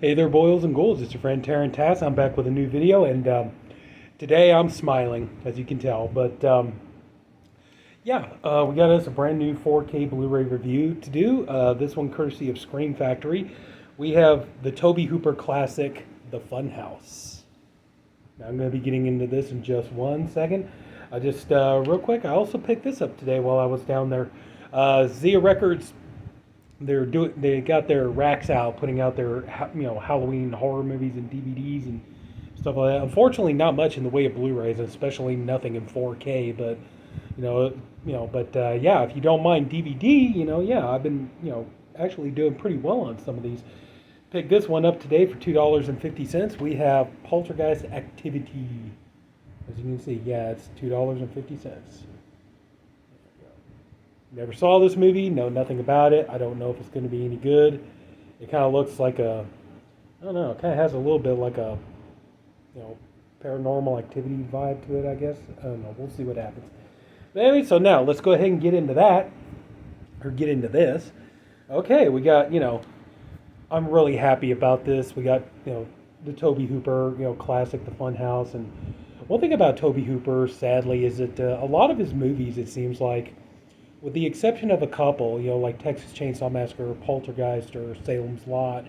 Hey there, boils and ghouls. It's your friend Taryn Tats. I'm back with a new video, and today I'm smiling, as you can tell. But we got us a brand new 4K Blu-ray review to do. This one courtesy of Scream Factory. We have the Tobe Hooper classic, The Funhouse. Now I'm going to be getting into this in just 1 second. Real quick, I also picked this up today while I was down there. Zia Records. They got their racks out, putting out their Halloween horror movies and DVDs and stuff like that. Unfortunately, not much in the way of Blu-rays, especially nothing in 4K. But if you don't mind DVD, I've been actually doing pretty well on some of these. Picked this one up today for $2.50. We have Poltergeist Activity. As you can see, it's $2.50. Never saw this movie, know nothing about it. I don't know if it's going to be any good. It kind of looks like I don't know, it kind of has a little bit like a, paranormal activity vibe to it, I guess. I don't know, we'll see what happens. But anyway, so now let's go ahead and get into that, or get into this. Okay, we got, I'm really happy about this. We got, the Tobe Hooper, classic, The Funhouse. And one thing about Tobe Hooper, sadly, is that a lot of his movies, it seems like, with the exception of a couple, like Texas Chainsaw Massacre, or Poltergeist, or Salem's Lot,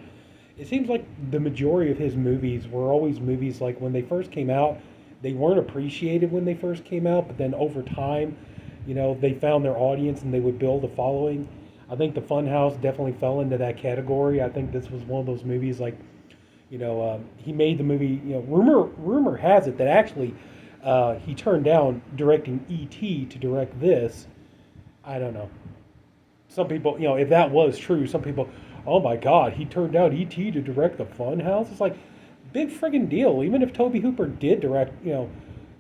it seems like the majority of his movies were always movies like when they first came out, they weren't appreciated when they first came out, but then over time, they found their audience and they would build a following. I think The Funhouse definitely fell into that category. I think this was one of those movies like, he made the movie, rumor has it that actually he turned down directing E.T. to direct this. I don't know. Some people, if that was true, some people, oh my God, he turned down E.T. to direct The Funhouse. It's like, big friggin' deal. Even if Tobe Hooper did direct,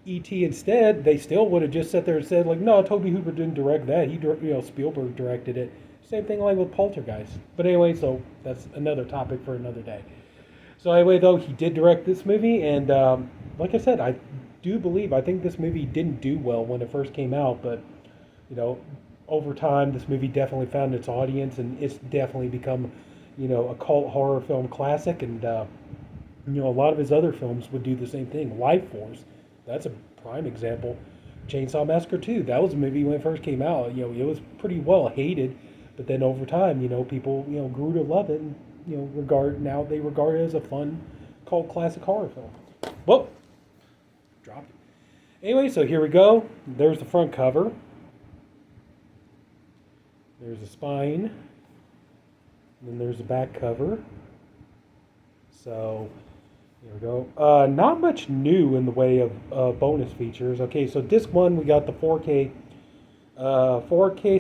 E.T. instead, they still would have just sat there and said, like, no, Tobe Hooper didn't direct that. Spielberg directed it. Same thing like with Poltergeist. But anyway, so that's another topic for another day. So anyway, though, he did direct this movie, and like I said, I think this movie didn't do well when it first came out, but, over time, this movie definitely found its audience, and it's definitely become, a cult horror film classic. And a lot of his other films would do the same thing. Life Force, that's a prime example. Chainsaw Massacre 2, that was a movie when it first came out. It was pretty well hated, but then over time, people, grew to love it, and they regard it as a fun cult classic horror film. Whoa, dropped it. Anyway, so here we go. There's the front cover. There's a spine, and then there's a back cover. So, here we go. Not much new in the way of bonus features. Okay, so disc 1, we got the 4K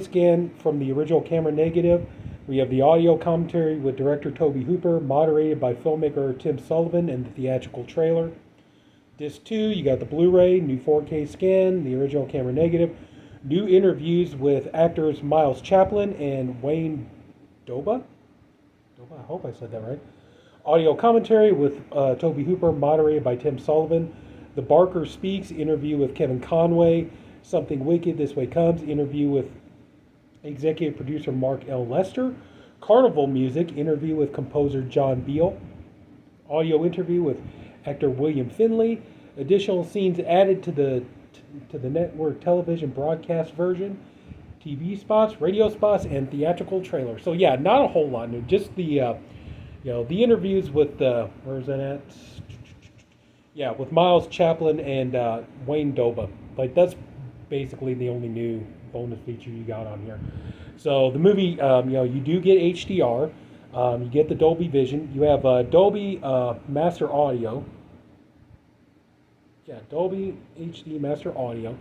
scan from the original camera negative. We have the audio commentary with director Tobe Hooper, moderated by filmmaker Tim Sullivan, and the theatrical trailer. Disc 2, you got the Blu-ray, new 4K scan, the original camera negative. New interviews with actors Miles Chaplin and Wayne Doba. I hope I said that right. Audio commentary with Tobe Hooper, moderated by Tim Sullivan. The Barker Speaks interview with Kevin Conway. Something Wicked, This Way Comes interview with executive producer Mark L. Lester. Carnival Music interview with composer John Beal. Audio interview with actor William Finley. Additional scenes added to the network television broadcast version, TV spots, radio spots, and theatrical trailer. So yeah, not a whole lot new. Just the the interviews with where's that at? Yeah, with Miles Chaplin and Wayne Doba. Like that's basically the only new bonus feature you got on here. So the movie, you do get HDR. You get the Dolby Vision. You have Dolby Master Audio. Yeah, Dolby HD Master Audio.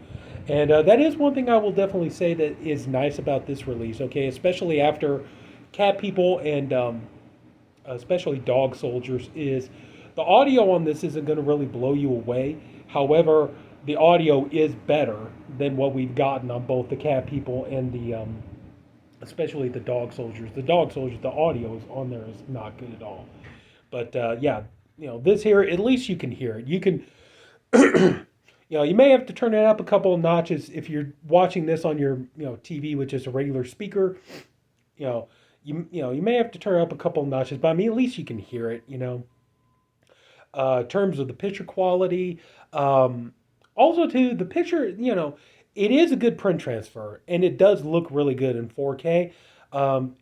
And that is one thing I will definitely say that is nice about this release, okay? Especially after Cat People and especially Dog Soldiers, is the audio on this isn't going to really blow you away. However, the audio is better than what we've gotten on both the Cat People and the, especially the Dog Soldiers. The Dog Soldiers, the audio is on there is not good at all. But this here, at least you can hear it. You can... you may have to turn it up a couple of notches if you're watching this on your, TV, which is a regular speaker. you may have to turn up a couple notches, but I mean, at least you can hear it. In terms of the picture quality, um, also too the picture. It is a good print transfer, and it does look really good in 4K.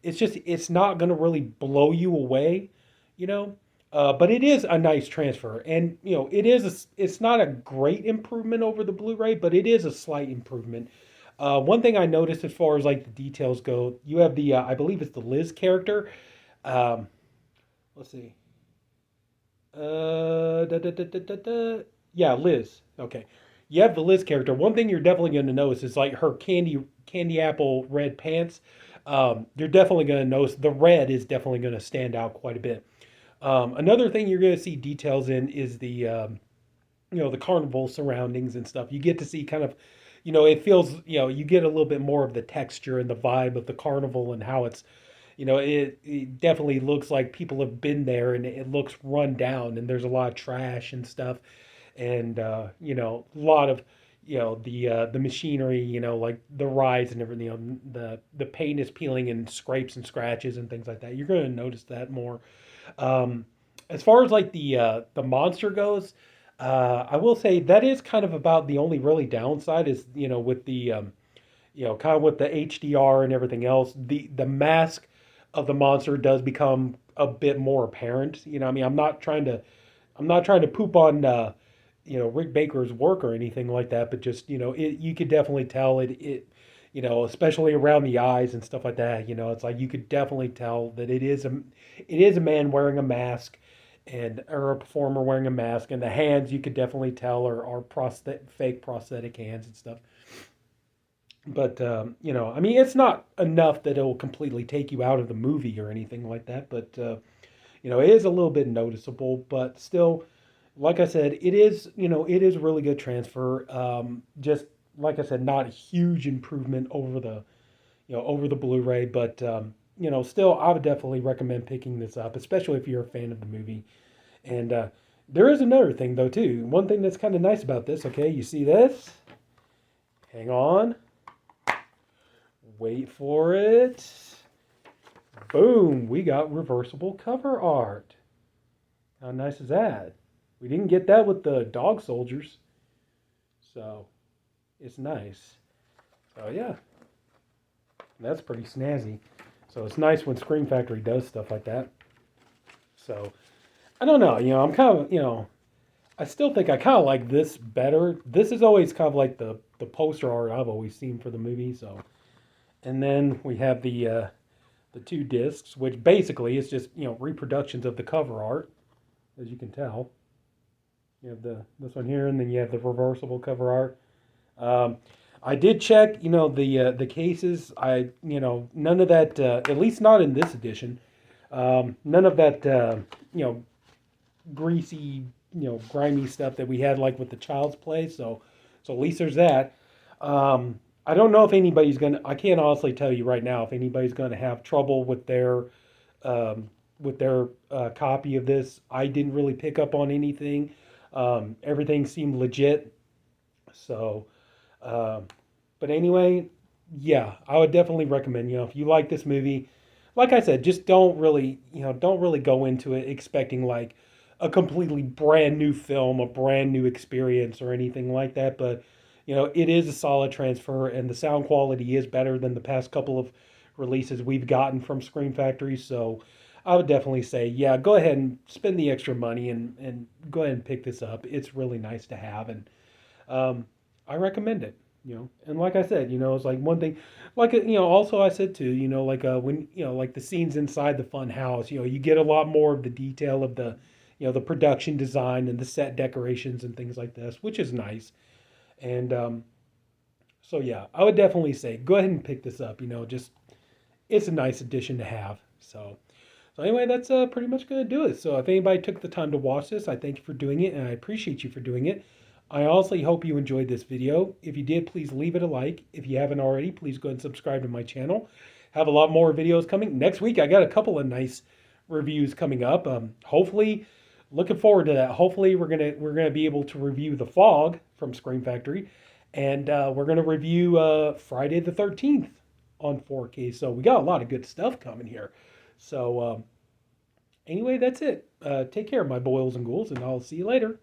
It's not going to really blow you away, you know. But it is a nice transfer, and it's not a great improvement over the Blu-ray, but it is a slight improvement. One thing I noticed as far as like the details go, you have the I believe it's the Liz character. Um, let's see. Yeah, Liz. Okay. You have the Liz character. One thing you're definitely going to notice is like her candy apple red pants. You're definitely going to notice the red is definitely going to stand out quite a bit. Another thing you're going to see details in is the carnival surroundings and stuff. You get to see kind of, it feels, you get a little bit more of the texture and the vibe of the carnival and how it's, it definitely looks like people have been there and it looks run down and there's a lot of trash and stuff. And, a lot of, the machinery, like the rides and everything, the paint is peeling and scrapes and scratches and things like that. You're going to notice that more. Um, as far as like the monster goes, I will say that is kind of about the only really downside is with the kind of with the HDR and everything else, the mask of the monster does become a bit more apparent. I mean, I'm not trying to poop on Rick Baker's work or anything like that, but just you could definitely tell especially around the eyes and stuff like that. It's like you could definitely tell that it is a man wearing a mask and or a performer wearing a mask, and the hands you could definitely tell are fake prosthetic hands and stuff. But I mean, it's not enough that it will completely take you out of the movie or anything like that. But it is a little bit noticeable. But still, like I said, it is a really good transfer. Just like I said, not a huge improvement over the Blu-ray, but still, I would definitely recommend picking this up, especially if you're a fan of the movie. And there is another thing though too. One thing that's kind of nice about this. Okay, you see this? Hang on. Wait for it. Boom, we got reversible cover art. How nice is that? We didn't get that with the dog soldiers. So it's nice. So yeah, that's pretty snazzy. So it's nice when Scream Factory does stuff like that. So I don't know, I'm kind of, I still think I kind of like this better. This is always kind of like the poster art I've always seen for the movie. So, and then we have the two discs, which basically is just reproductions of the cover art, as you can tell. You have this one here, and then you have the reversible cover art. Um, I did check, the cases. None of that, at least not in this edition. None of that, greasy, grimy stuff that we had like with the Child's Play. So at least there's that. I don't know if anybody's gonna. I can't honestly tell you right now if anybody's gonna have trouble um, with their copy of this. I didn't really pick up on anything. Everything seemed legit. So, um, but anyway, yeah, I would definitely recommend. If you like this movie, like I said, just don't really go into it expecting like a completely brand new film, a brand new experience, or anything like that. But it is a solid transfer, and the sound quality is better than the past couple of releases we've gotten from Scream Factory. So I would definitely say, yeah, go ahead and spend the extra money and go ahead and pick this up. It's really nice to have, and I recommend it. And like I said, it's like one thing, like also I said too, like when like the scenes inside the fun house, you get a lot more of the detail of the production design and the set decorations and things like this, which is nice. And so yeah, I would definitely say go ahead and pick this up. Just it's a nice addition to have. So anyway, that's pretty much going to do it. So if anybody took the time to watch this, I thank you for doing it, and I appreciate you for doing it. I honestly hope you enjoyed this video. If you did, please leave it a like. If you haven't already, please go and subscribe to my channel. Have a lot more videos coming. Next week, I got a couple of nice reviews coming up. Hopefully, looking forward to that. Hopefully, we're gonna be able to review The Fog from Scream Factory, and we're gonna review Friday the 13th on 4K. So we got a lot of good stuff coming here. So anyway, that's it. Take care, my boils and ghouls, and I'll see you later.